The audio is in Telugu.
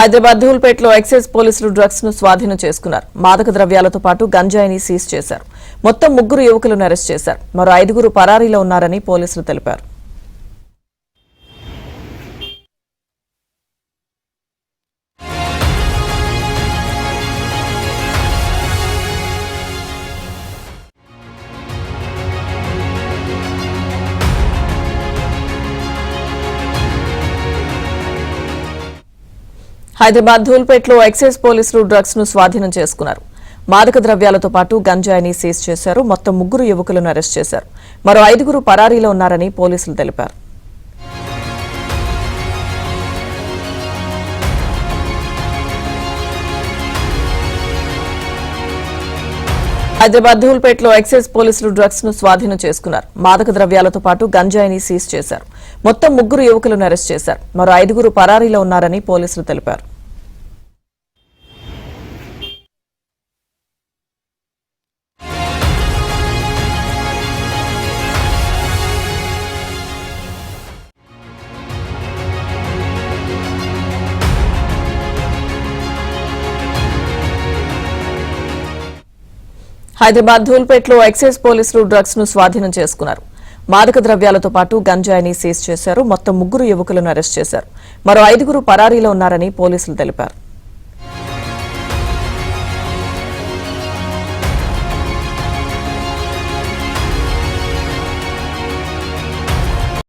హైదరాబాద్ ధూల్పేటలో ఎక్సైజ్ పోలీసులు డ్రగ్స్ ను స్వాధీనం చేసుకున్నారు. మాదక ద్రవ్యాలతో పాటు గంజాయిని సీజ్ చేశారు. మొత్తం 3 యువకులను అరెస్ట్ చేశారు. మరో 5 పరారీలో ఉన్నారని పోలీసులు తెలిపారు. హైదరాబాద్ ధూల్పేటలో ఎక్సైజ్ పోలీసులు డ్రగ్స్ ను స్వాధీనం చేసుకున్నారు. మాదక ద్రవ్యాలతో పాటు గంజాయిని సీజ్ చేశారు. మొత్తం 3 యువకులను అరెస్ట్ చేశారు. మరో 5 పరారీలో ఉన్నారని పోలీసులు తెలిపారు. హైదరాబాద్ ధూల్పేటలో ఎక్సైజ్ పోలీసులు డ్రగ్స్ ను స్వాధీనం చేసుకున్నారు. మాదక ద్రవ్యాలతో పాటు గంజాయిని సీజ్ చేశారు. మొత్తం 3 యువకులను అరెస్ట్ చేశారు. మరో 5 పరారీలో ఉన్నారని పోలీసులు తెలిపారు. హైదరాబాద్ ధూల్పేటలో ఎక్సైజ్ పోలీసులు డ్రగ్స్ ను స్వాధీనం చేసుకున్నారు. మాదక ద్రవ్యాలతో పాటు గంజాయిని సీజ్ చేశారు. మొత్తం 3 యువకులను అరెస్ట్ చేశారు. మరో 5 పరారీలో ఉన్నారని పోలీసులు తెలిపారు.